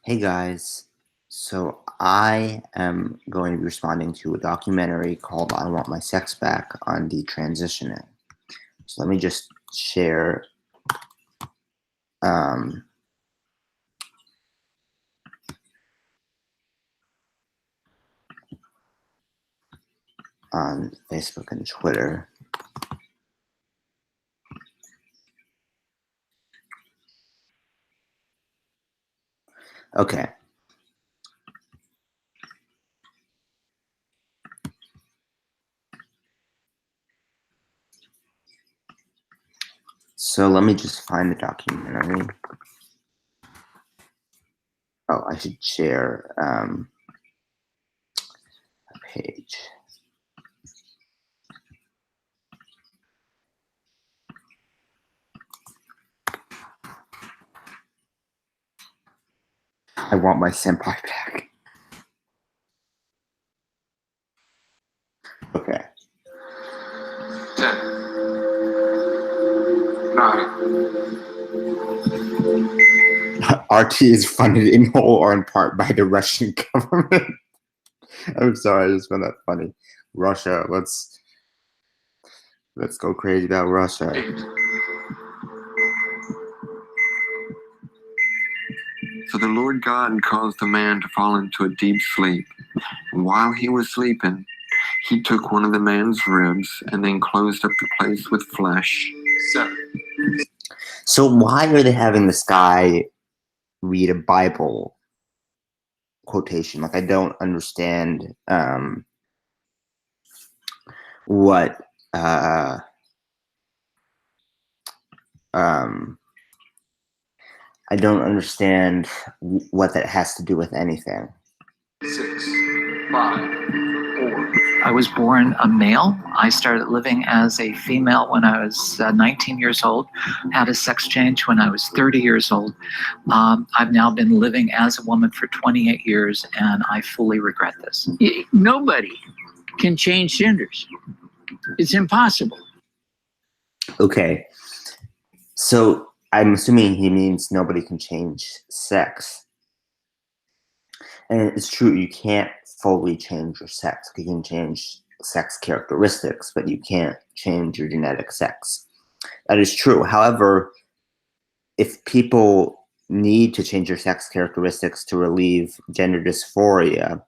Hey guys, so I am going to be responding to a documentary called I Want My Sex Back on Detransitioning. So let me just share um, on Facebook and Twitter. Okay. So let me just find the documentary. Oh, I should share a page. I want my senpai back. Okay. 10, 9. RT is funded in whole or in part by the Russian government. I'm sorry, I just found that funny. Russia, let's go crazy about Russia. 8. So the Lord God caused the man to fall into a deep sleep. And while he was sleeping, he took one of the man's ribs and then closed up the place with flesh. 7. So why are they having this guy read a Bible quotation? Like, I don't understand what I don't understand what that has to do with anything. 6, 5, 4. I was born a male. I started living as a female when I was 19 years old, had a sex change when I was 30 years old. I've now been living as a woman for 28 years, and I fully regret this. Nobody can change genders. It's impossible. Okay. So I'm assuming he means nobody can change sex. And it's true, you can't fully change your sex. You can change sex characteristics, but you can't change your genetic sex. That is true. However, if people need to change their sex characteristics to relieve gender dysphoria,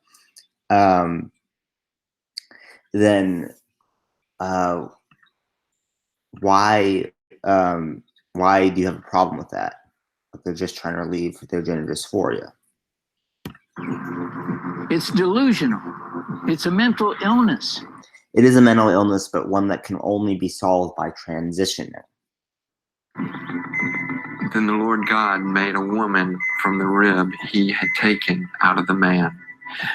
then why do you have a problem with that? Like, they're just trying to relieve their gender dysphoria. It's delusional. It's a mental illness. It is a mental illness, but one that can only be solved by transitioning. Then the Lord God made a woman from the rib he had taken out of the man,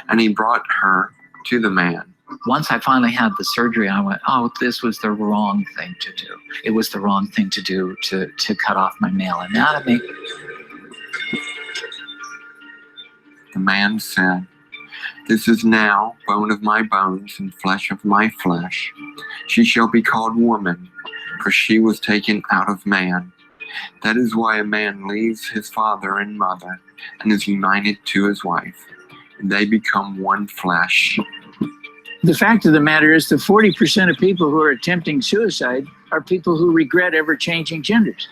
and he brought her to the man. Once I finally had the surgery, I went, oh, this was the wrong thing to do. It was the wrong thing to do to cut off my male anatomy. The man said, "This is now bone of my bones and flesh of my flesh. She shall be called woman, for she was taken out of man. That is why a man leaves his father and mother and is united to his wife, and they become one flesh." The fact of the matter is that 40% of people who are attempting suicide are people who regret ever changing genders.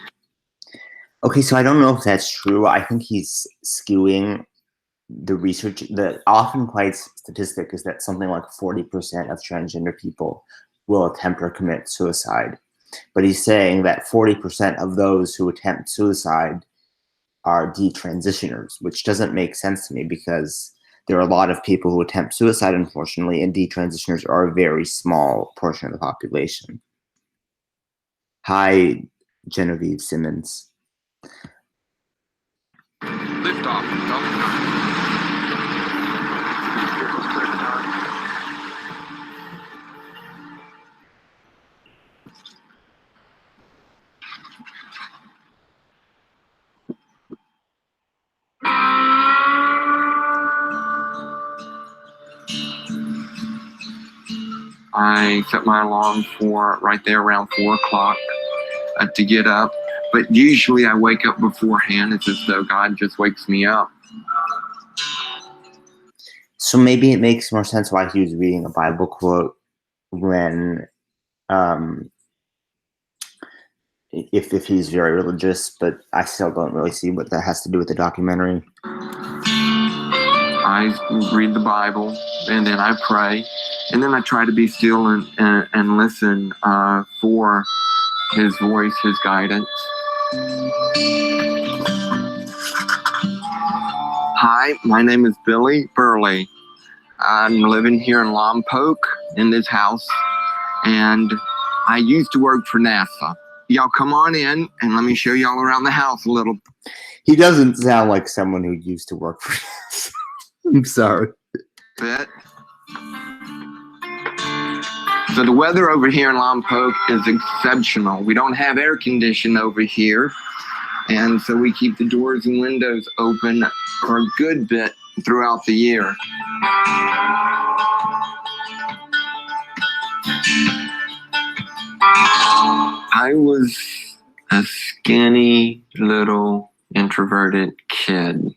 Okay, so I don't know if that's true. I think he's skewing the research. The often quite statistic is that something like 40% of transgender people will attempt or commit suicide. But he's saying that 40% of those who attempt suicide are detransitioners, which doesn't make sense to me because there are a lot of people who attempt suicide, unfortunately, and detransitioners are a very small portion of the population. Hi, Genevieve Simmons. Lift off. I set my alarm for right there around 4 o'clock to get up. But usually I wake up beforehand. It's as though God just wakes me up. So maybe it makes more sense why he was reading a Bible quote when, if he's very religious, but I still don't really see what that has to do with the documentary. I read the Bible, and then I pray, and then I try to be still and listen for his voice, his guidance. Hi, my name is Billy Burley. I'm living here in Lompoc in this house, and I used to work for NASA. Y'all come on in, and let me show y'all around the house a little. He doesn't sound like someone who used to work for us. I'm sorry. Bit. So the weather over here in Lompoc is exceptional. We don't have air conditioning over here, and so we keep the doors and windows open for a good bit throughout the year. I was a skinny little introverted kid,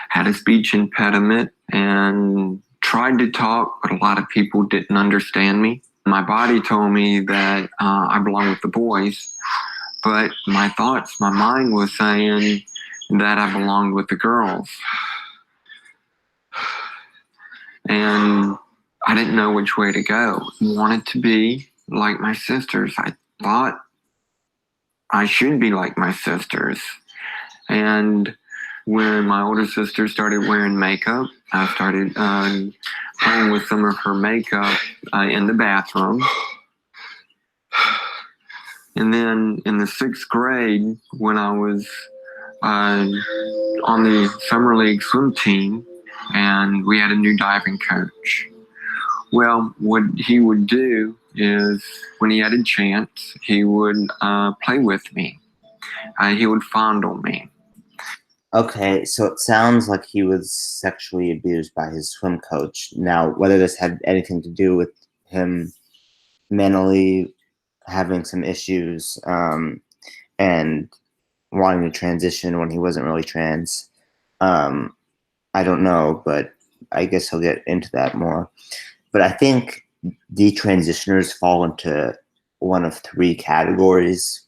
had a speech impediment and tried to talk, but a lot of people didn't understand me. My body told me that I belong with the boys, but my thoughts, my mind was saying that I belonged with the girls. And I didn't know which way to go. I wanted to be like my sisters. I thought I should be like my sisters. And when my older sister started wearing makeup, I started playing with some of her makeup in the bathroom. And then in the 6th grade, when I was on the Summer League swim team, and we had a new diving coach. Well, what he would do is when he had a chance, he would play with me. He would fondle me. Okay, so it sounds like he was sexually abused by his swim coach. Now, whether this had anything to do with him mentally having some issues and wanting to transition when he wasn't really trans, I don't know, but I guess he'll get into that more. But I think detransitioners fall into one of 3 categories.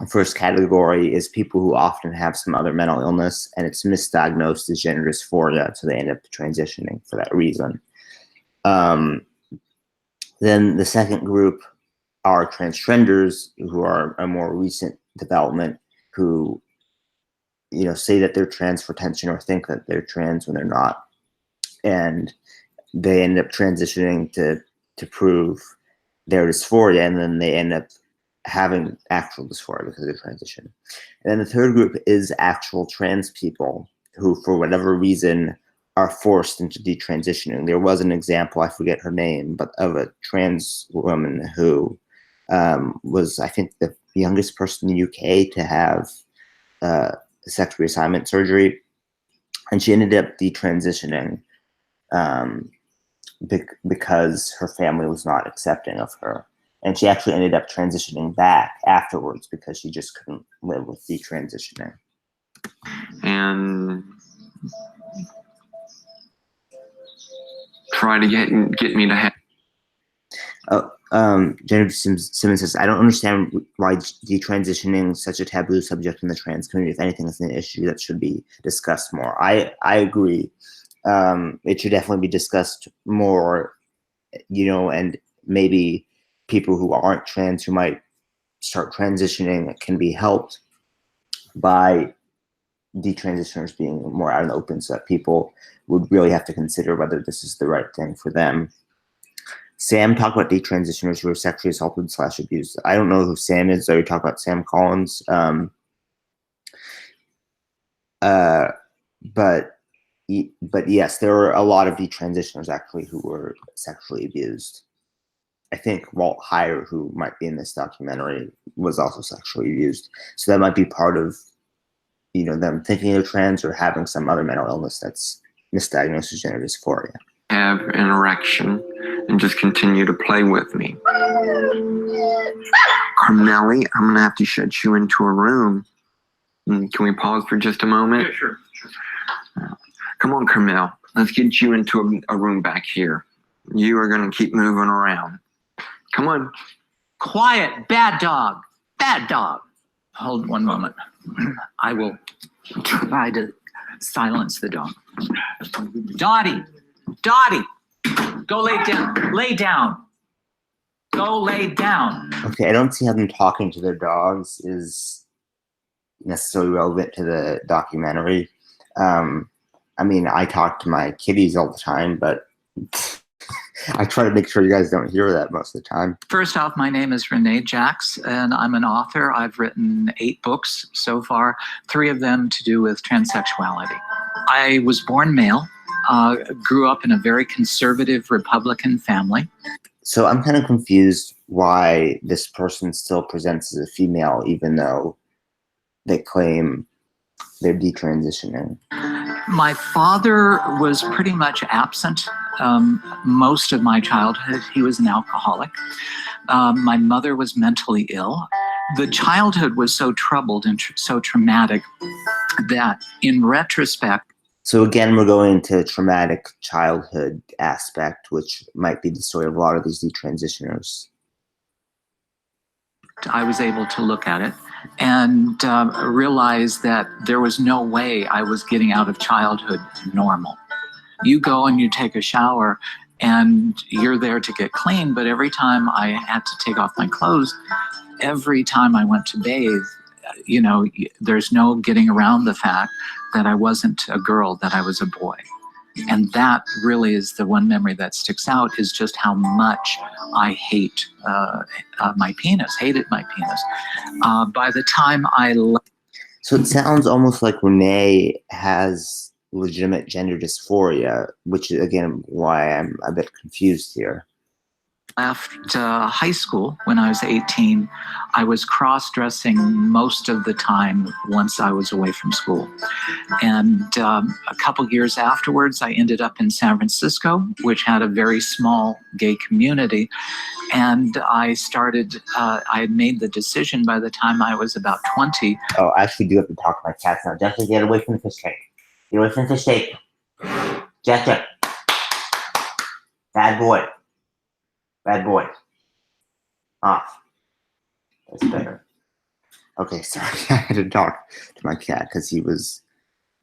The first category is people who often have some other mental illness and it's misdiagnosed as gender dysphoria, so they end up transitioning for that reason. Then the second group are transgenders, who are a more recent development, who say that they're trans for attention or think that they're trans when they're not, and they end up transitioning to prove their dysphoria, and then they end up having actual dysphoria because of the transition. And then the third group is actual trans people who, for whatever reason, are forced into detransitioning. There was an example, I forget her name, but of a trans woman who was, I think, the youngest person in the UK to have sex reassignment surgery, and she ended up detransitioning because her family was not accepting of her. And she actually ended up transitioning back afterwards because she just couldn't live with detransitioning. And try to get me to have. Jennifer Simmons says, I don't understand why detransitioning is such a taboo subject in the trans community. If anything, it's an issue that should be discussed more. I agree. It should definitely be discussed more, and maybe people who aren't trans who might start transitioning can be helped by detransitioners being more out in the open, so that people would really have to consider whether this is the right thing for them. Sam talked about detransitioners who are sexually assaulted / abused. I don't know who Sam is, so we talk about Sam Collins. But yes, there were a lot of detransitioners actually who were sexually abused. I think Walt Heyer, who might be in this documentary, was also sexually abused. So that might be part of, them thinking they're trans or having some other mental illness that's misdiagnosed as gender dysphoria. Have an erection and just continue to play with me. Carmelli, I'm going to have to shut you into a room. Can we pause for just a moment? Yeah, sure. Come on, Carmel. Let's get you into a room back here. You are going to keep moving around. Come on. Quiet, bad dog, bad dog. Hold one moment. I will try to silence the dog. Dottie, Dottie, go lay down, lay down. Go lay down. Okay, I don't see how them talking to their dogs is necessarily relevant to the documentary. I mean, I talk to my kitties all the time, but I try to make sure you guys don't hear that most of the time. First off, my name is Renee Jacks, and I'm an author. I've written 8 books so far, 3 of them to do with transsexuality. I was born male, grew up in a very conservative Republican family. So I'm kind of confused why this person still presents as a female, even though they claim they're detransitioning. My father was pretty much absent most of my childhood. He was an alcoholic. My mother was mentally ill. The childhood was so troubled and so traumatic that in retrospect, so again, we're going to traumatic childhood aspect, which might be the story of a lot of these detransitioners. I was able to look at it and realize that there was no way I was getting out of childhood normal. You go and you take a shower and you're there to get clean, but every time I had to take off my clothes, every time I went to bathe, you know, there's no getting around the fact that I wasn't a girl, that I was a boy. And that really is the one memory that sticks out, is just how much I hate my penis, hated my penis. By the time I left. So it sounds almost like Renee has legitimate gender dysphoria, which is, again, why I'm a bit confused here. Left high school when I was 18, I was cross-dressing most of the time once I was away from school. And a couple years afterwards, I ended up in San Francisco, which had a very small gay community. And I started, I had made the decision by the time I was about 20. Oh, I actually do have to talk to my cats now. Jessica, get away from the fish tank. Get away from the fish tank. Jessica. Bad boy. Bad boy. Off. That's better. Okay, sorry. I had to talk to my cat because he was...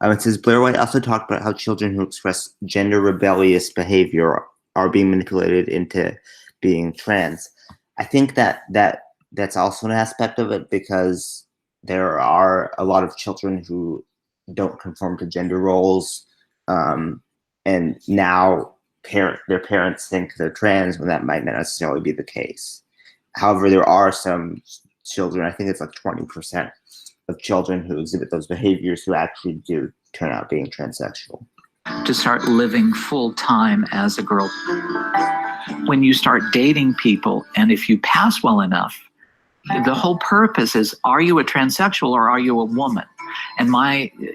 it says, Blair White also talked about how children who express gender rebellious behavior are being manipulated into being trans. I think that's also an aspect of it, because there are a lot of children who don't conform to gender roles, and now their parents think they're trans when that might not necessarily be the case. However, there are some children, I think it's like 20% of children who exhibit those behaviors who actually do turn out being transsexual. To start living full time as a girl. When you start dating people, and if you pass well enough, the whole purpose is, are you a transsexual or are you a woman? And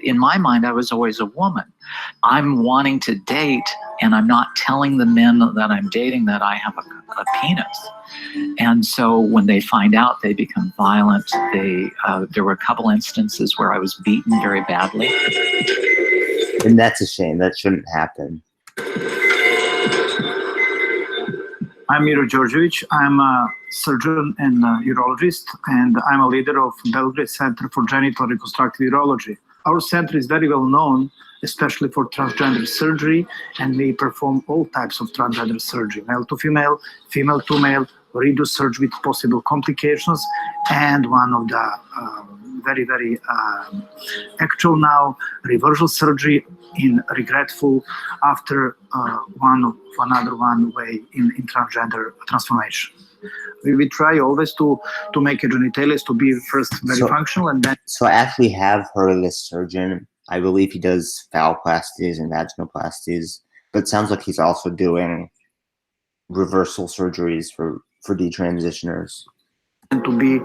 in my mind, I was always a woman. I'm wanting to date, and I'm not telling the men that I'm dating that I have a penis. And so when they find out, they become violent. There were a couple instances where I was beaten very badly. And that's a shame. That shouldn't happen. I'm Miro Đorđević. I'm a surgeon and a urologist, and I'm a leader of Belgrade Center for Genital Reconstructive Urology. Our center is very well known, especially for transgender surgery, and we perform all types of transgender surgery, male to female, female to male, reduced surgery with possible complications, and one of the very actual now, reversal surgery in regretful after another way in transgender transformation. We try always to make a genitalia to be first very functional, and then... So I actually have heard of this surgeon. I believe he does phalloplasties and vaginoplasties, but it sounds like he's also doing reversal surgeries for detransitioners. And to be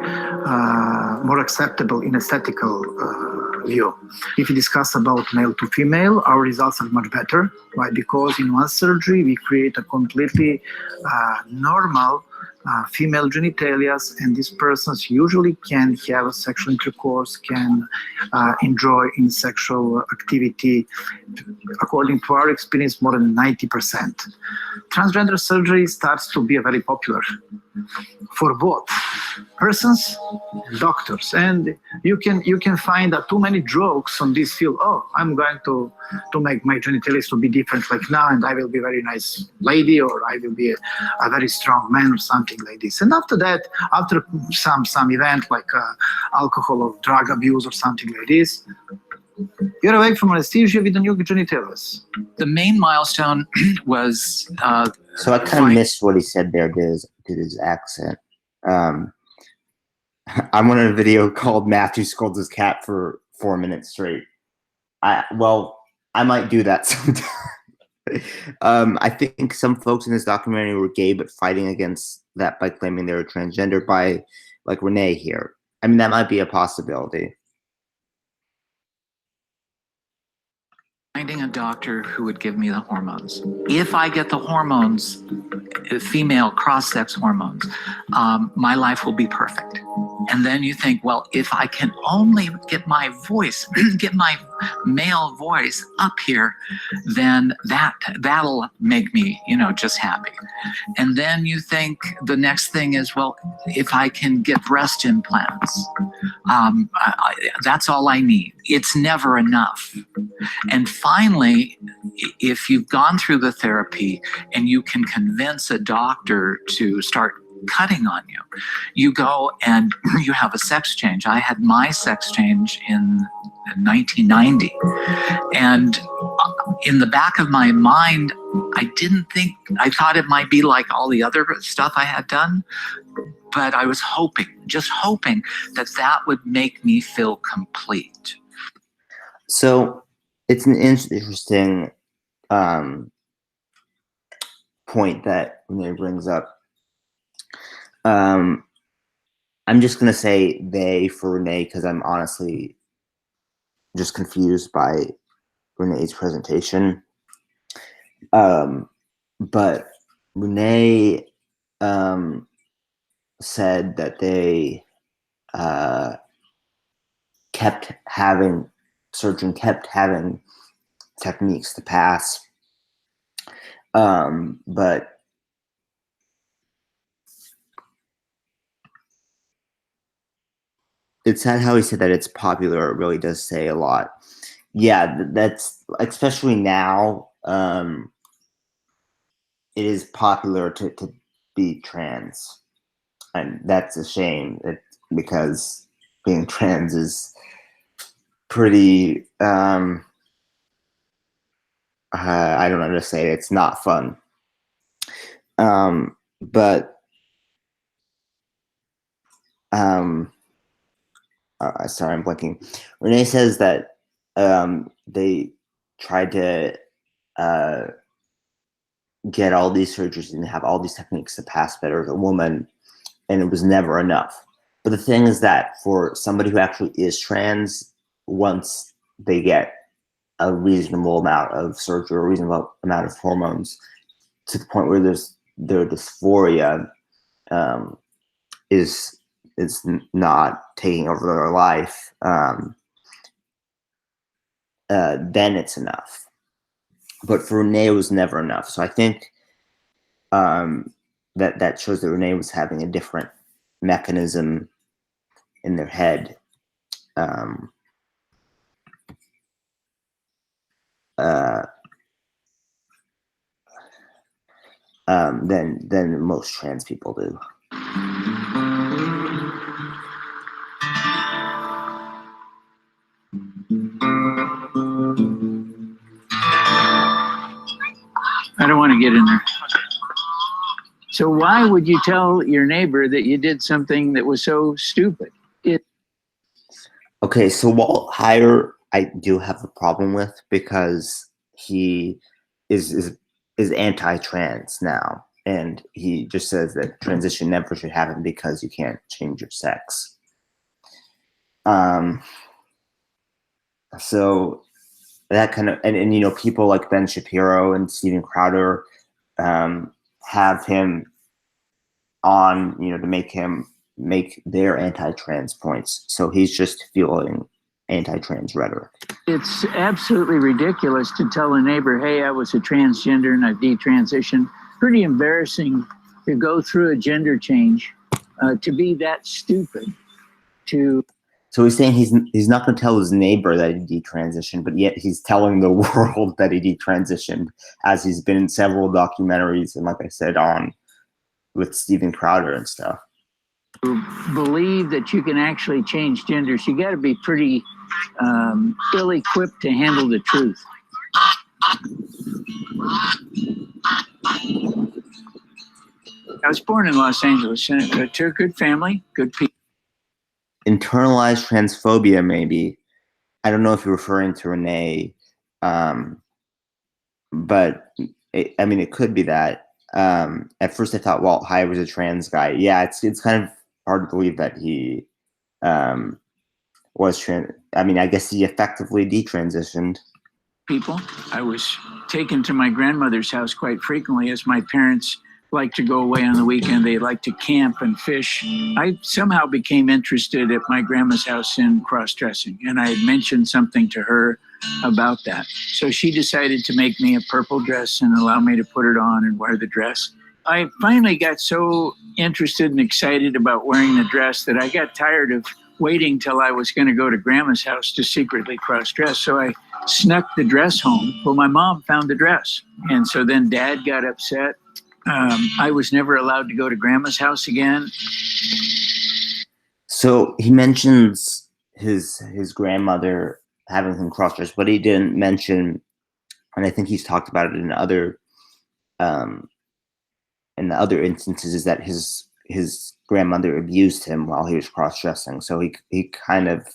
more acceptable in aesthetical view. If you discuss about male to female, our results are much better. Why? Because in one surgery, we create a completely normal female genitalia, and these persons usually can have sexual intercourse, can enjoy in sexual activity, according to our experience, more than 90%. Transgender surgery starts to be very popular for both persons, doctors, and you can find too many jokes on this field. Oh, I'm going to make my genitalia to be different like now, and I will be a very nice lady, or I will be a very strong man, or something like this. And after that, after some event like alcohol or drug abuse or something like this, you're awake from anesthesia with the new genitalia. The main milestone was So I kind of missed what he said there, did his accent. I'm on a video called Matthew Scolds His Cat for 4 minutes straight. I might do that sometime. I think some folks in this documentary were gay, but fighting against that by claiming they were transgender, by like Renee here. I mean, that might be a possibility. finding a doctor who would give me the hormones. If I get the hormones, female cross-sex hormones, my life will be perfect. And then you think, well, if I can only get my voice, get my male voice up here, then that'll make me, just happy. And then you think the next thing is, well, if I can get breast implants, that's all I need. It's never enough. And finally, if you've gone through the therapy and you can convince a doctor to start cutting on you, you go and you have a sex change. I had my sex change in 1990. And in the back of my mind, I thought it might be like all the other stuff I had done, but I was just hoping that would make me feel complete. So it's an interesting point that Renee brings up. I'm just going to say they for Renee because I'm honestly just confused by Renee's presentation. But Renee said that they surgeon kept having techniques to pass. But it's sad how he said that it's popular. It really does say a lot. Yeah, that's especially now. It is popular to be trans, and that's a shame. Because being trans is pretty. I don't know how to say it. It's not fun. But sorry, I'm blanking. Renee says that they tried to get all these surgeries and have all these techniques to pass better as a woman, and it was never enough. But the thing is that for somebody who actually is trans, once they get a reasonable amount of surgery, a reasonable amount of hormones, to the point where their dysphoria is not taking over their life, then it's enough. But for Renee, it was never enough. So I think that shows that Renee was having a different mechanism in their head than most trans people do. I don't want to get in there. So why would you tell your neighbor that you did something that was so stupid? Okay, so Walt Heyer, I do have a problem with because he is anti-trans now, and he just says that transition never should happen because you can't change your sex. So that kind of and people like Ben Shapiro and Steven Crowder have him on, to make their anti-trans points. So he's just fueling anti-trans rhetoric. It's absolutely ridiculous to tell a neighbor, hey, I was a transgender and I've detransitioned. Pretty embarrassing to go through a gender change, to be that stupid. So he's saying he's not going to tell his neighbor that he detransitioned, but yet he's telling the world that he detransitioned, as he's been in several documentaries and, like I said, on with Steven Crowder and stuff. To believe that you can actually change genders, you got to be pretty ill-equipped to handle the truth. I was born in Los Angeles to a good family, good people. Internalized transphobia, maybe. I don't know if you're referring to Renee, but it could be that. At first I thought Walt High was a trans guy. Yeah, it's kind of hard to believe that he was trans. I guess he effectively detransitioned. People. I was taken to my grandmother's house quite frequently, as my parents like to go away on the weekend. They like to camp and fish. I somehow became interested at my grandma's house in cross-dressing, and I had mentioned something to her about that. So she decided to make me a purple dress and allow me to put it on and wear the dress. I finally got so interested and excited about wearing the dress that I got tired of waiting till I was going to go to grandma's house to secretly cross-dress. So I snuck the dress home. Well, my mom found the dress. And so then Dad got upset. I was never allowed to go to grandma's house again. So he mentions his grandmother having him cross-dress, but he didn't mention, and I think he's talked about it in other instances, is that his grandmother abused him while he was cross-dressing. So he kind of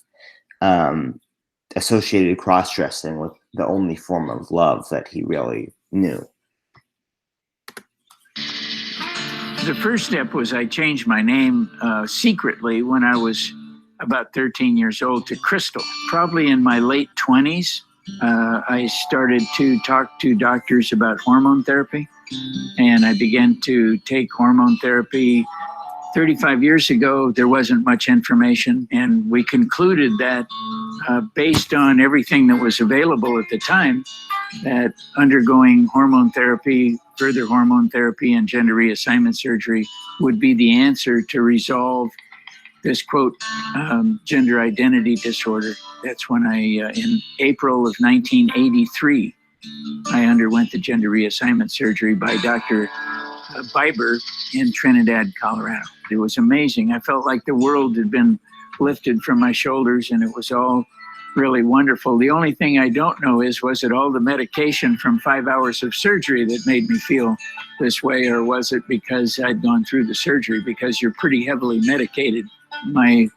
associated cross-dressing with the only form of love that he really knew. The first step was I changed my name secretly when I was about 13 years old to Crystal. Probably in my late 20s, I started to talk to doctors about hormone therapy, and I began to take hormone therapy. 35 years ago, there wasn't much information, and we concluded that based on everything that was available at the time, that undergoing hormone therapy, further hormone therapy, and gender reassignment surgery would be the answer to resolve this, quote, gender identity disorder. That's when in April of 1983, I underwent the gender reassignment surgery by Dr. Biber in Trinidad, Colorado. It was amazing. I felt like the world had been lifted from my shoulders, and it was all really wonderful. The only thing I don't know is, was it all the medication from 5 hours of surgery that made me feel this way, or was it because I'd gone through the surgery? Because you're pretty heavily medicated. My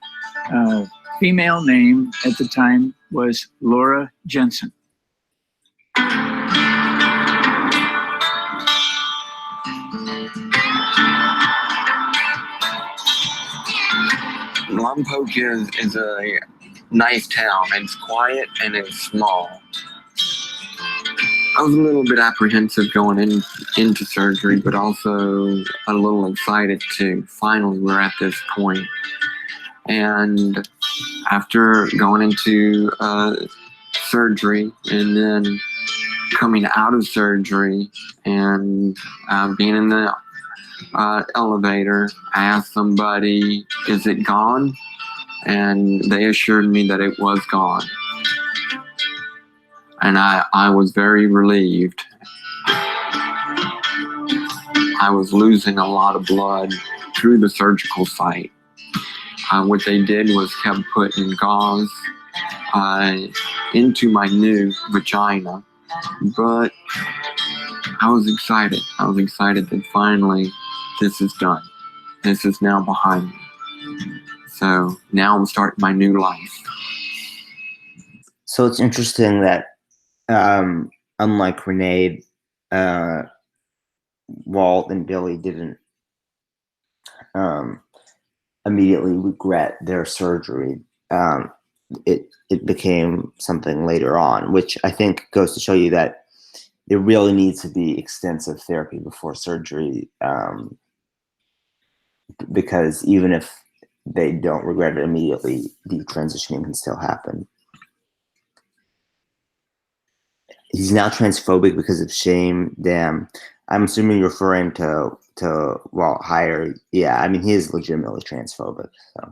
female name at the time was Laura Jensen. Lompoc is a nice town. It's quiet and it's small. I was a little bit apprehensive going into surgery, but also a little excited too. Finally, we're at this point. And after going into surgery and then coming out of surgery and being in the elevator, I asked somebody, is it gone? And they assured me that it was gone. And I was very relieved. I was losing a lot of blood through the surgical site. What they did was kept putting gauze into my new vagina. But I was excited. I was excited that finally this is done. This is now behind me. So now I'm starting my new life. So it's interesting that unlike Renee, Walt and Billy didn't immediately regret their surgery. It became something later on, which I think goes to show you that there really needs to be extensive therapy before surgery because even if they don't regret it immediately, detransitioning can still happen. He's now transphobic because of shame. Damn. I'm assuming you're referring to Walt Higher. Yeah, I mean, he is legitimately transphobic. So.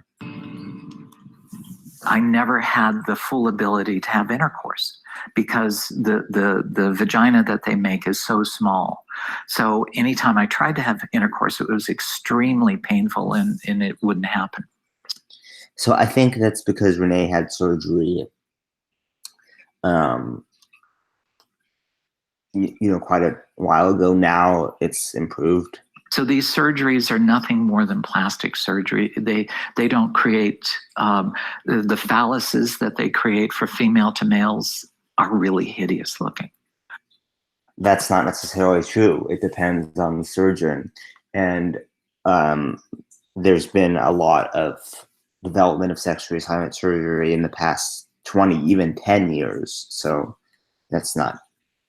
I never had the full ability to have intercourse because the vagina that they make is so small. So anytime I tried to have intercourse, it was extremely painful and it wouldn't happen. So I think that's because Renee had surgery, quite a while ago. Now it's improved. So these surgeries are nothing more than plastic surgery. They don't create the phalluses that they create for female to males are really hideous looking. That's not necessarily true. It depends on the surgeon, and there's been a lot of development of sex reassignment surgery in the past 20, even 10 years. So that's not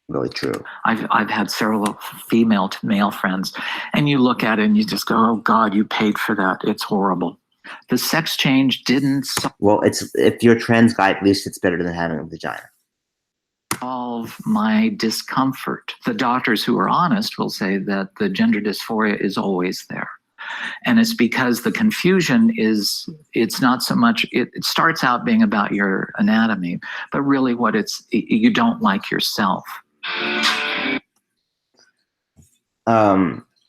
really true. I've had several female to male friends, and you look at it and you just go, "Oh God, you paid for that. It's horrible." The sex change didn't Well, if you're a trans guy, at least it's better than having a vagina. Solve my discomfort. The doctors who are honest will say that the gender dysphoria is always there. And it's because the confusion is, it's not so much, it starts out being about your anatomy, but really what you don't like yourself.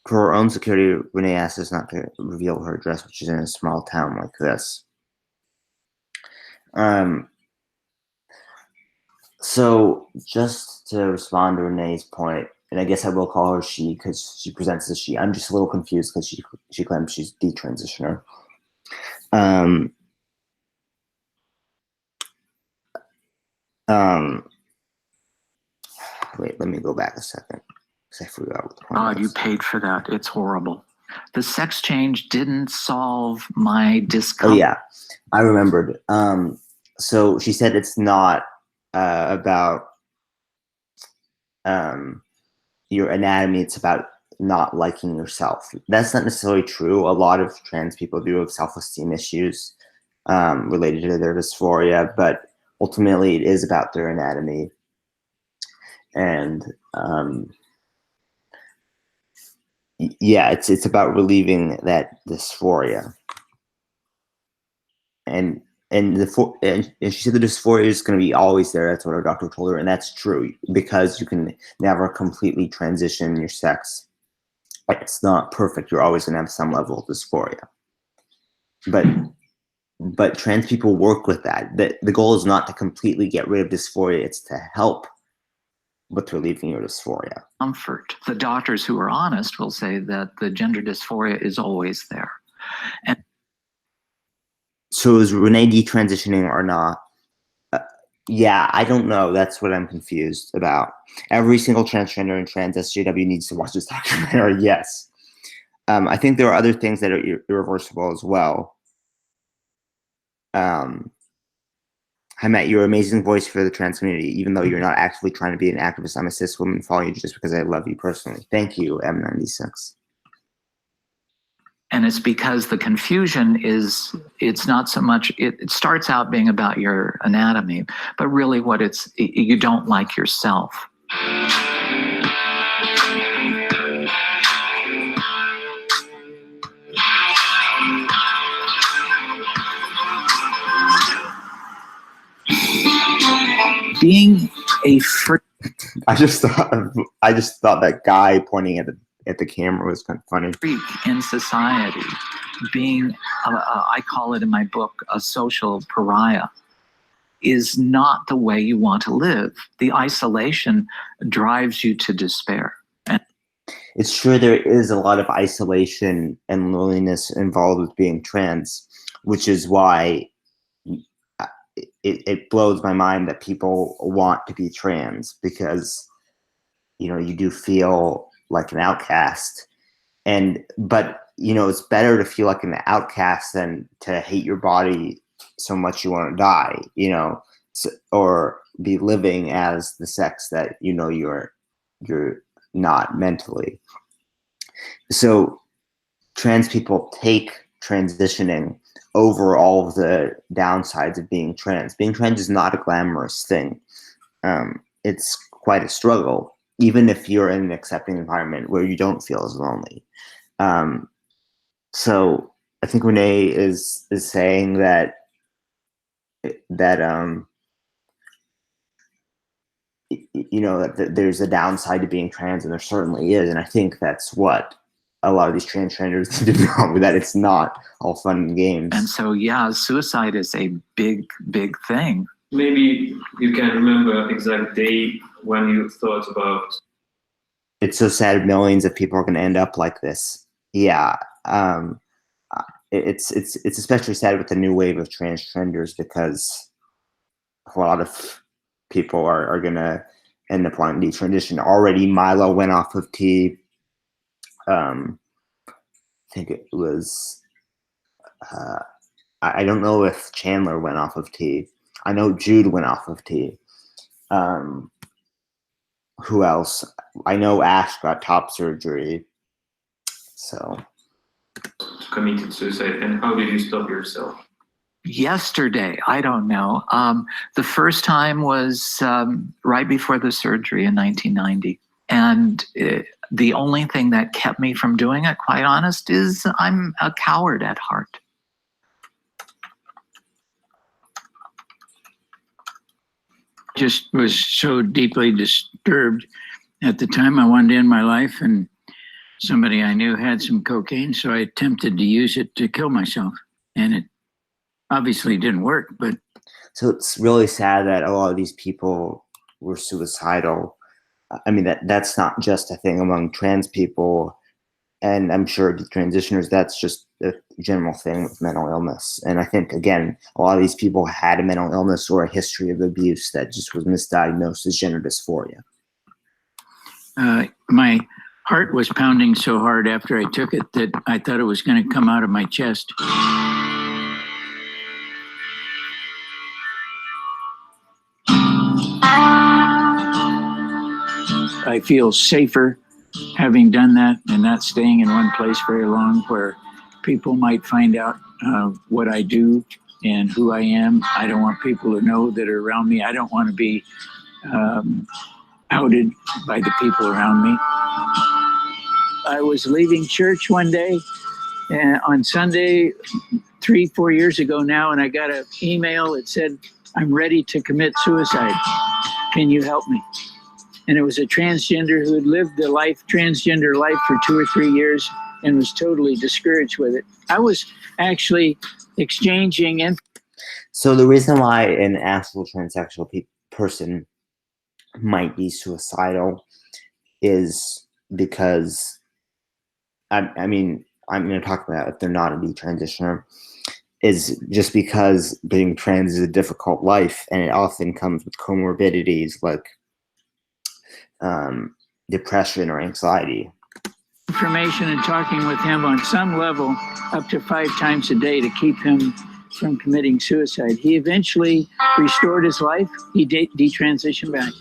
For her own security, Renee asked us not to reveal her address, which is in a small town like this. So just to respond to Renee's point, and I guess I will call her she because she presents as she. I'm just a little confused because she claims she's detransitioner. Wait, let me go back a second because I forgot what the point was. God, you paid for that. It's horrible. The sex change didn't solve my discomfort. Oh yeah, I remembered. So she said it's not about your anatomy, it's about not liking yourself. That's not necessarily true. A lot of trans people do have self-esteem issues related to their dysphoria, but ultimately it is about their anatomy. And yeah, it's about relieving that dysphoria. And she said the dysphoria is going to be always there. That's what her doctor told her, and that's true because you can never completely transition your sex. It's not perfect. You're always going to have some level of dysphoria. But trans people work with that. The goal is not to completely get rid of dysphoria. It's to help with relieving your dysphoria. Comfort. The doctors who are honest will say that the gender dysphoria is always there. And so is Renee detransitioning or not? Yeah, I don't know. That's what I'm confused about. Every single transgender and trans SJW needs to watch this documentary. Yes. I think there are other things that are irreversible as well. Hi, Matt, you're an amazing voice for the trans community. Even though you're not actually trying to be an activist, I'm a cis woman following you just because I love you personally. Thank you, M96. And it's because the confusion is, it's not so much, it starts out being about your anatomy, but really what you don't like yourself. Being a freak. I just thought that guy pointing at the camera was kind of funny. Freak in society, being, I call it in my book, a social pariah, is not the way you want to live. The isolation drives you to despair. And it's true there is a lot of isolation and loneliness involved with being trans, which is why it blows my mind that people want to be trans, because you do feel like an outcast, but it's better to feel like an outcast than to hate your body so much you want to die, or be living as the sex that you're not mentally. So trans people take transitioning over all of the downsides of being trans. Being trans is not a glamorous thing. It's quite a struggle, even if you're in an accepting environment where you don't feel as lonely. So I think Renee is saying that that there's a downside to being trans, and there certainly is. And I think that's what a lot of these transgenders need to know, that it's not all fun and games. And so, yeah, suicide is a big, big thing. Maybe you can remember exact day when you thought about. It's so sad millions of people are going to end up like this. Yeah. It's especially sad with the new wave of transgenders, because a lot of people are going to end up wanting to detransition. Already Milo went off of T. I think it was, I don't know if Chandler went off of T. I know Jude went off of T. Who else? I know Ash got top surgery. So. Committed suicide. And how did you stop yourself? Yesterday, I don't know. The first time was right before the surgery in 1990. And the only thing that kept me from doing it, quite honest, is I'm a coward at heart. Just was so deeply disturbed at the time. I wanted to end my life, and somebody I knew had some cocaine, so I attempted to use it to kill myself, and it obviously didn't work. But so it's really sad that a lot of these people were suicidal. I mean, that's not just a thing among trans people, and I'm sure detransitioners, that's just a general thing with mental illness. And I think, again, a lot of these people had a mental illness or a history of abuse that just was misdiagnosed as gender dysphoria. My heart was pounding so hard after I took it that I thought it was going to come out of my chest. I feel safer having done that and not staying in one place very long where people might find out what I do and who I am. I don't want people to know that are around me. I don't want to be outed by the people around me. I was leaving church one day on Sunday 3-4 years ago now, and I got an email that said, "I'm ready to commit suicide. Can you help me?" And it was a transgender who had lived the transgender life for 2 or 3 years and was totally discouraged with it. I was actually exchanging. So the reason why an actual transsexual person might be suicidal is because, I mean, I'm going to talk about if they're not a detransitioner, is just because being trans is a difficult life, and it often comes with comorbidities like depression or anxiety. Information and talking with him on some level up to 5 times a day to keep him from committing suicide. He eventually restored his life. He detransitioned back.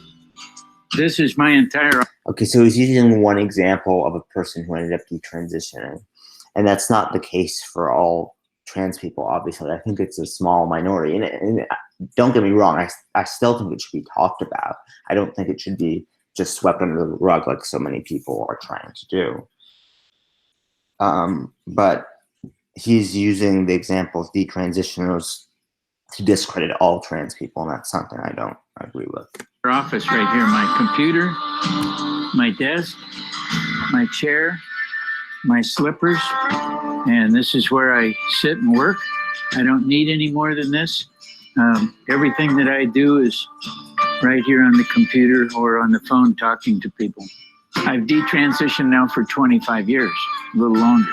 This is my entire... Okay, so he's using one example of a person who ended up detransitioning, and that's not the case for all trans people, obviously. I think it's a small minority, and don't get me wrong, I still think it should be talked about. I don't think it should be just swept under the rug like so many people are trying to do. But he's using the example of detransitioners to discredit all trans people, and that's something I don't agree with. Office right here, my computer, my desk, my chair, my slippers, and this is where I sit and work. I don't need any more than this. Everything that I do is right here on the computer or on the phone talking to people. I've detransitioned now for 25 years, a little longer.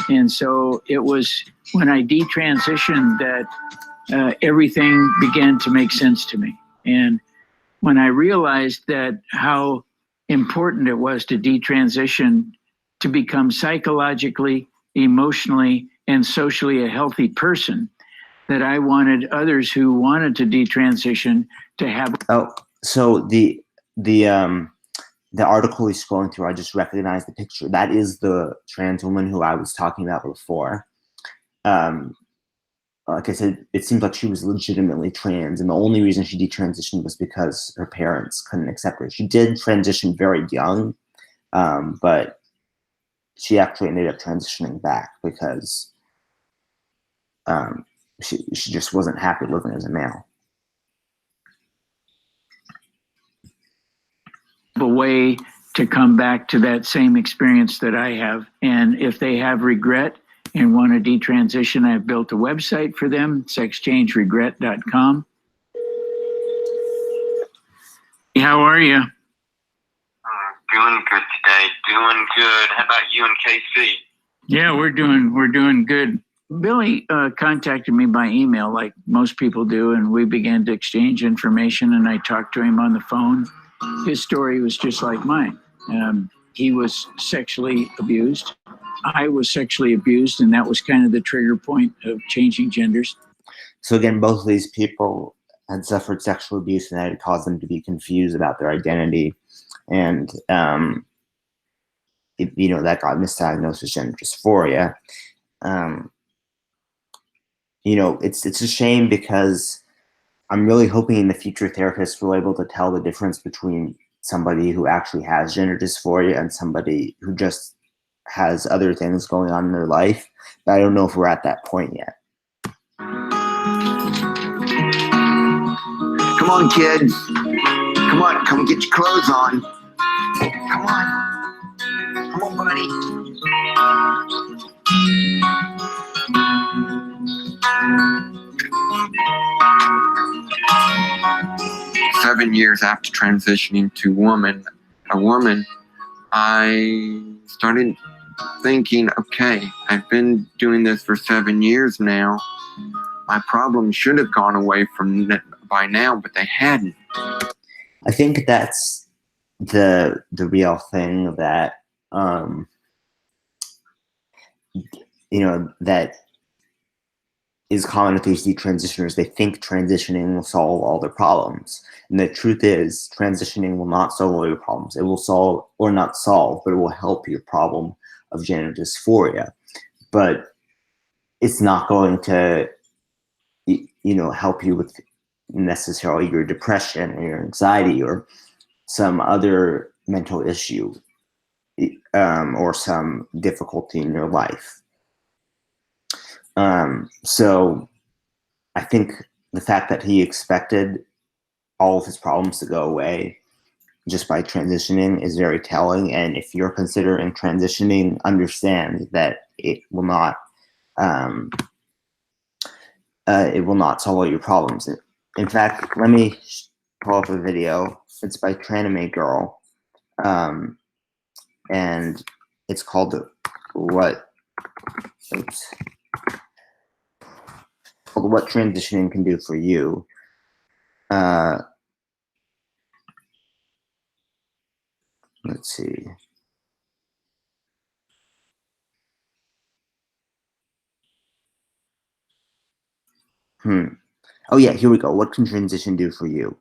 And so it was when I detransitioned that everything began to make sense to me. And when I realized that how important it was to detransition to become psychologically, emotionally, and socially a healthy person, that I wanted others who wanted to detransition to have. Oh, so the the article he's scrolling through, I just recognized the picture. That is the trans woman who I was talking about before. Like I said, it seems like she was legitimately trans, and the only reason she detransitioned was because her parents couldn't accept her. She did transition very young, but she actually ended up transitioning back because she just wasn't happy living as a male. A way to come back to that same experience that I have. And if they have regret and want to detransition, I've built a website for them, sexchangeregret.com. How are you? Doing good today. Doing good. How about you and KC? Yeah, we're doing good. Billy contacted me by email like most people do, and we began to exchange information, and I talked to him on the phone. His story was just like mine. He was sexually abused. I was sexually abused, and that was kind of the trigger point of changing genders. So again, both of these people had suffered sexual abuse, and that had caused them to be confused about their identity. And, that got misdiagnosed as gender dysphoria. It's a shame because I'm really hoping in the future therapists will be able to tell the difference between somebody who actually has gender dysphoria and somebody who just has other things going on in their life. But I don't know if we're at that point yet. Come on, kids. Come on, come get your clothes on. Come on. Come on, buddy. 7 years after transitioning to a woman, I started thinking, okay, I've been doing this for 7 years now. My problem should have gone away by now, but they hadn't. I think that's the real thing that that is common with these detransitioners. They think transitioning will solve all their problems, and the truth is, transitioning will not solve all your problems. It will solve, or not solve, but it will help your problem of gender dysphoria. But it's not going to, help you with necessarily your depression or your anxiety or some other mental issue, or some difficulty in your life. So I think the fact that he expected all of his problems to go away just by transitioning is very telling. And if you're considering transitioning, understand that it will not solve all your problems. In fact, let me pull up a video. It's by Tranime Girl, and it's called What Transitioning Can Do for You. Let's see. Oh yeah, here we go. What can transition do for you?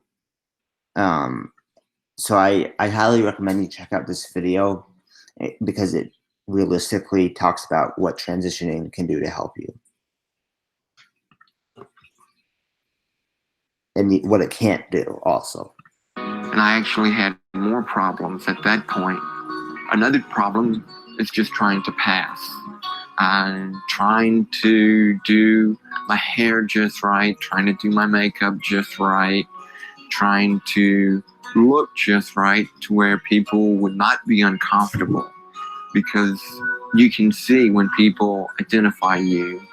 So I highly recommend you check out this video because it realistically talks about what transitioning can do to help you. And what it can't do also. And I actually had more problems at that point. Another problem is just trying to pass. I'm trying to do my hair just right, trying to do my makeup just right, trying to look just right to where people would not be uncomfortable. Because you can see when people identify you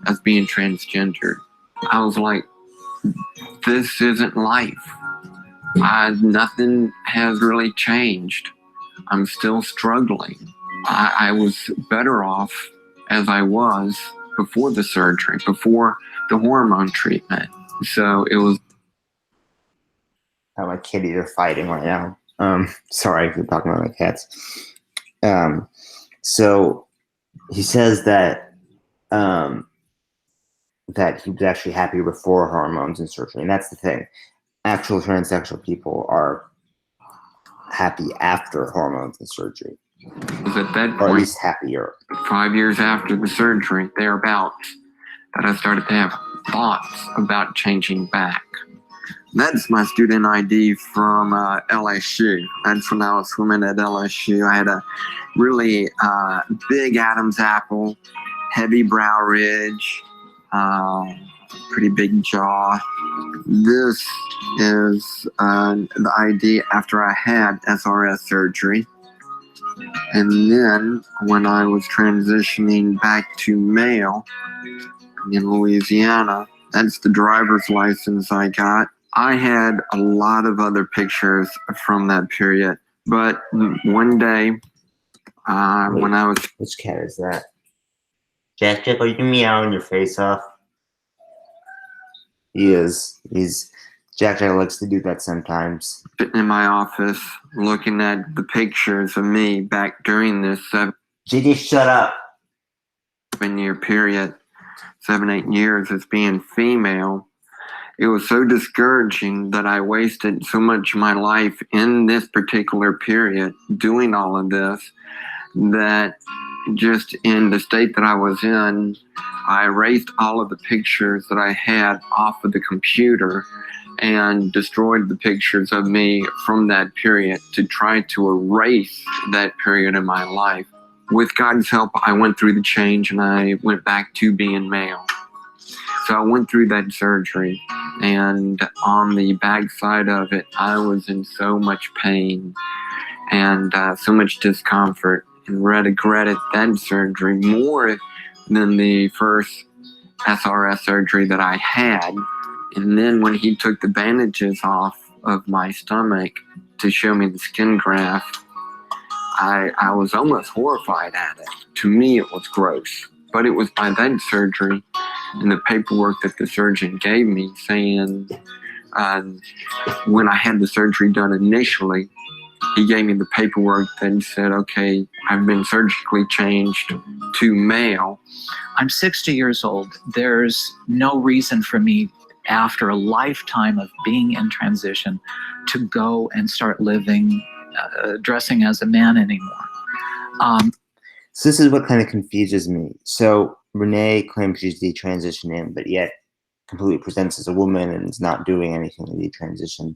as being transgender. I was like, this isn't life. Nothing has really changed. I'm still struggling. I was better off as I was before the surgery, before the hormone treatment. So it was. My kitties are fighting right now. Sorry for talking about my cats. So he says that that he was actually happier before hormones and surgery, and that's the thing. Actual transsexual people are happy after hormones and surgery, It was at that or at point, least happier. 5 years after the surgery, thereabouts, that I started to have thoughts about changing back. That's my student ID from LSU. That's when I was swimming at LSU. I had a really big Adam's apple, heavy brow ridge, pretty big jaw. This is the ID after I had SRS surgery. And then when I was transitioning back to male in Louisiana, that's the driver's license I got. I had a lot of other pictures from that period, but one day when I was... Which cat is that? Jack, are you meowing your face off? He is. Jack likes to do that sometimes. Sitting in my office looking at the pictures of me back during this JJ, shut up. 7-year period, 7-8 years as being female, it was so discouraging that I wasted so much of my life in this particular period doing all of this, that just in the state that I was in, I erased all of the pictures that I had off of the computer and destroyed the pictures of me from that period to try to erase that period in my life. With God's help, I went through the change and I went back to being male. So I went through that surgery, and on the backside of it, I was in so much pain and so much discomfort, and regretted that surgery more than the first SRS surgery that I had. And then when he took the bandages off of my stomach to show me the skin graft, I was almost horrified at it. To me, it was gross. But it was by that surgery and the paperwork that the surgeon gave me saying when I had the surgery done initially, he gave me the paperwork that said, okay, I've been surgically changed to male. I'm 60 years old. There's no reason for me, after a lifetime of being in transition, to go and start living, dressing as a man anymore. So this is what kind of confuses me. So Renee claims she's detransitioning, but yet completely presents as a woman and is not doing anything to detransition.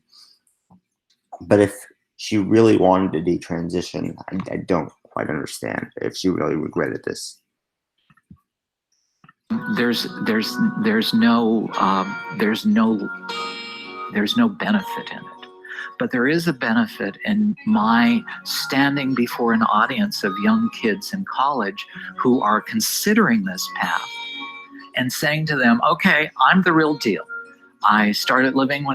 But if she really wanted to detransition, I don't quite understand if she really regretted this. There's no benefit in it. But there is a benefit in my standing before an audience of young kids in college who are considering this path and saying to them, okay, I'm the real deal. I started living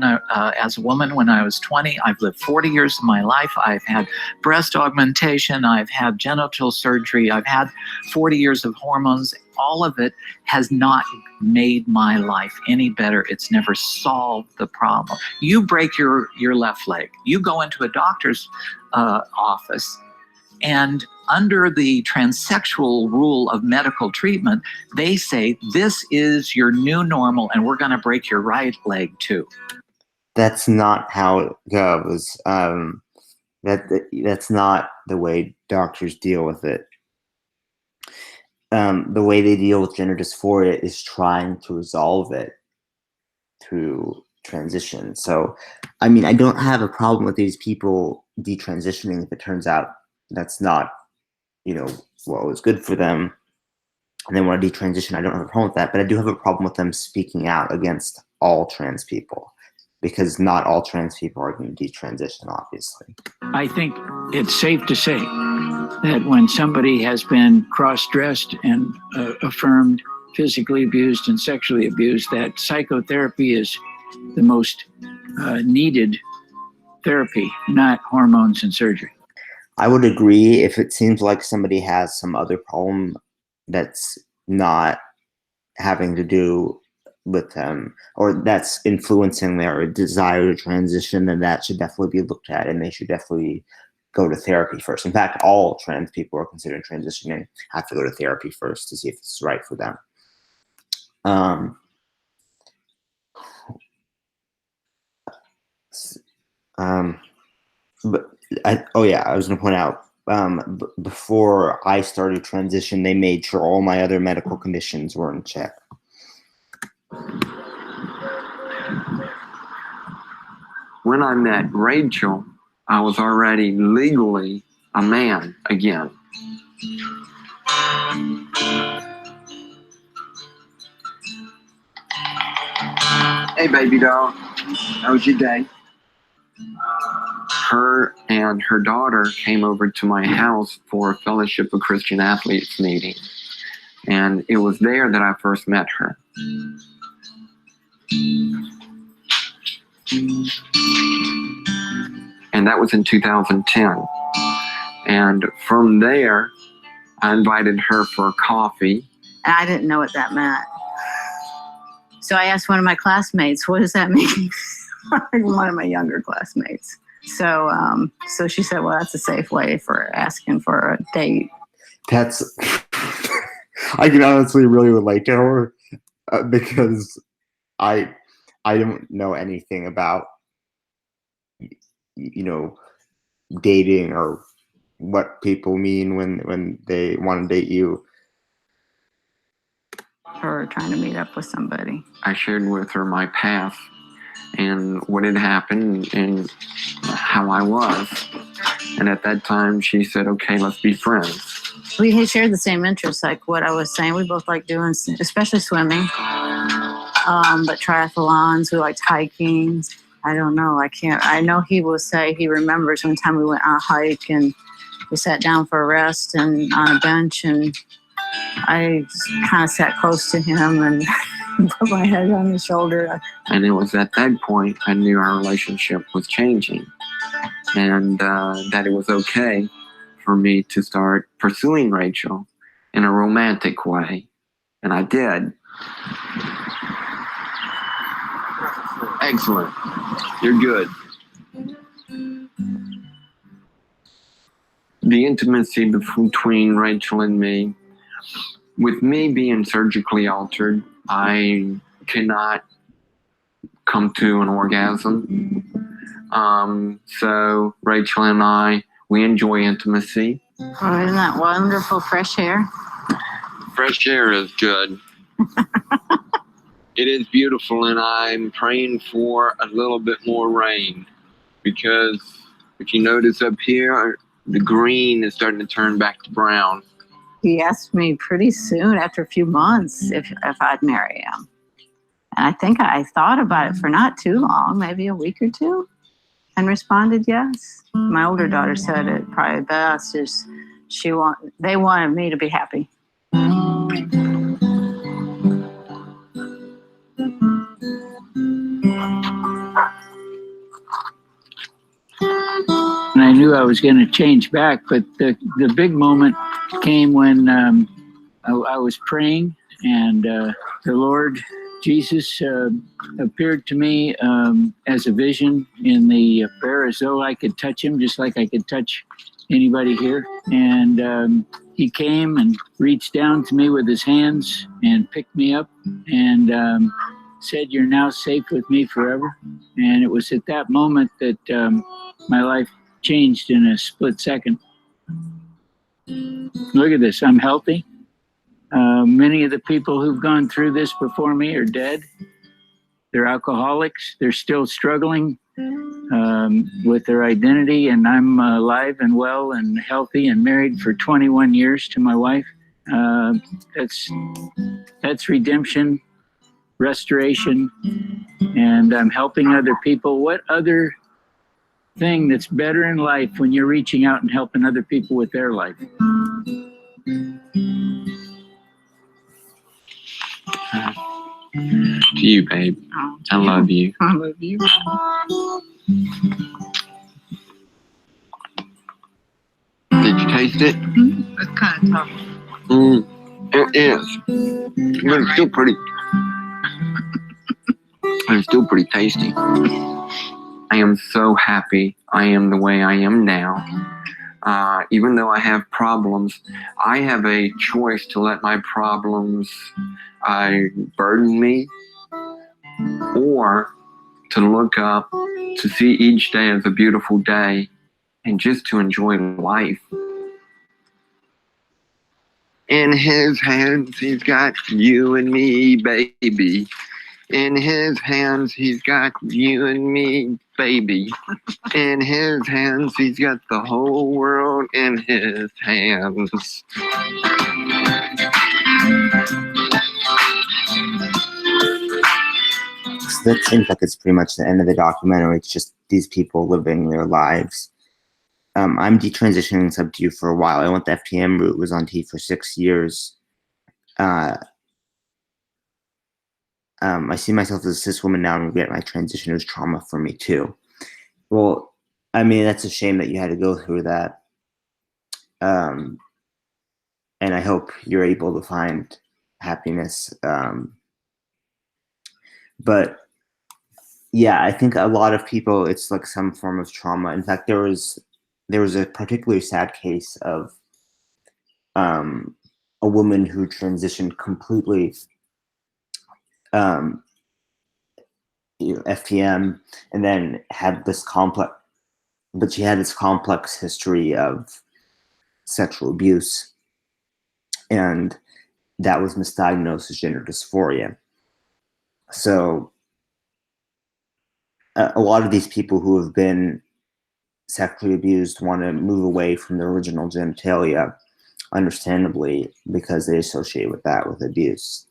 as a woman when I was 20. I've lived 40 years of my life. I've had breast augmentation. I've had genital surgery. I've had 40 years of hormones. All of it has not made my life any better. It's never solved the problem. You break your left leg. You go into a doctor's office, and under the transsexual rule of medical treatment, they say, this is your new normal, and we're going to break your right leg too. That's not how it goes. That's not the way doctors deal with it. The way they deal with gender dysphoria is trying to resolve it through transition. So, I mean, I don't have a problem with these people detransitioning if it turns out that's not, what was good for them, and they want to detransition. I don't have a problem with that, but I do have a problem with them speaking out against all trans people, because not all trans people are going to detransition, obviously. I think it's safe to say that when somebody has been cross-dressed and affirmed physically abused and sexually abused, that psychotherapy is the most needed therapy, not hormones and surgery. I would agree if it seems like somebody has some other problem that's not having to do with them, or that's influencing their desire to transition, then that should definitely be looked at, and they should definitely go to therapy first. In fact, all trans people who are considering transitioning have to go to therapy first to see if it's right for them. But Oh yeah, I was going to point out, before I started transition, they made sure all my other medical conditions were in check. When I met Rachel, I was already legally a man again. Hey, baby doll. How was your day? Her and her daughter came over to my house for a Fellowship of Christian Athletes meeting. And it was there that I first met her. And that was in 2010. And from there, I invited her for coffee. And I didn't know what that meant. So I asked one of my classmates, what does that mean? One of my younger classmates. So she said, well, that's a safe way for asking for a date. That's, I can honestly really relate to her because I don't know anything about, dating or what people mean when they want to date you. Or trying to meet up with somebody. I shared with her my past and what had happened and how I was. And at that time, she said, okay, let's be friends. We had shared the same interests, like what I was saying. We both like doing, especially swimming, but triathlons, we liked hiking. I don't know, I know he will say he remembers one time we went on a hike and we sat down for a rest and on a bench, and I kind of sat close to him and put my head on his shoulder. And it was at that point I knew our relationship was changing, and that it was okay for me to start pursuing Rachel in a romantic way. And I did. Excellent. You're good. The intimacy between Rachel and me, with me being surgically altered, I cannot come to an orgasm. So Rachel and I, we enjoy intimacy. Oh, isn't that wonderful, fresh air? Fresh air is good. It is beautiful, and I'm praying for a little bit more rain, because if you notice up here, the green is starting to turn back to brown. He asked me pretty soon, after a few months, if I'd marry him. And I think I thought about it for not too long, maybe a week or two, and responded yes. My older daughter said it probably best is they wanted me to be happy. And I knew I was going to change back, but the big moment came when I was praying, and the Lord Jesus appeared to me as a vision in the prayer, as though I could touch him just like I could touch anybody here. And he came and reached down to me with his hands and picked me up and said, "You're now safe with me forever." And it was at that moment that my life changed in a split second. Look at this, I'm healthy. Many of the people who've gone through this before me are dead. They're alcoholics. They're still struggling with their identity, and I'm alive and well and healthy and married for 21 years to my wife. That's redemption, restoration, and I'm helping other people. What other thing that's better in life when you're reaching out and helping other people with their life? To you, babe. Oh, I love you. I love you. Did you taste it? It's kind of tough. It is. But it's still pretty. It's still pretty tasty. I am so happy I am the way I am now. Even though I have problems, I have a choice to let my problems burden me, or to look up, to see each day as a beautiful day, and just to enjoy life. In his hands, he's got you and me, baby. In his hands, he's got you and me, baby. In his hands, he's got the whole world in his hands. So that seems like it's pretty much the end of the documentary. It's just these people living their lives. I'm detransitioning sub T for a while. I went the FTM route, was on T for 6 years. I see myself as a cis woman now, and get my transition as trauma for me too. Well, I mean, that's a shame that you had to go through that. And I hope you're able to find happiness. But yeah, I think a lot of people, it's like some form of trauma. In fact, there was a particularly sad case of a woman who transitioned completely, FTM, and then had this complex, but she had this complex history of sexual abuse, and that was misdiagnosed as gender dysphoria. So a lot of these people who have been sexually abused want to move away from their original genitalia, understandably, because they associate with that with abuse.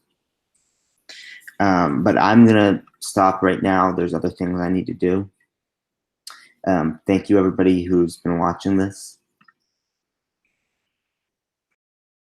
But I'm gonna stop right now. There's other things I need to do. Thank you, everybody who's been watching this.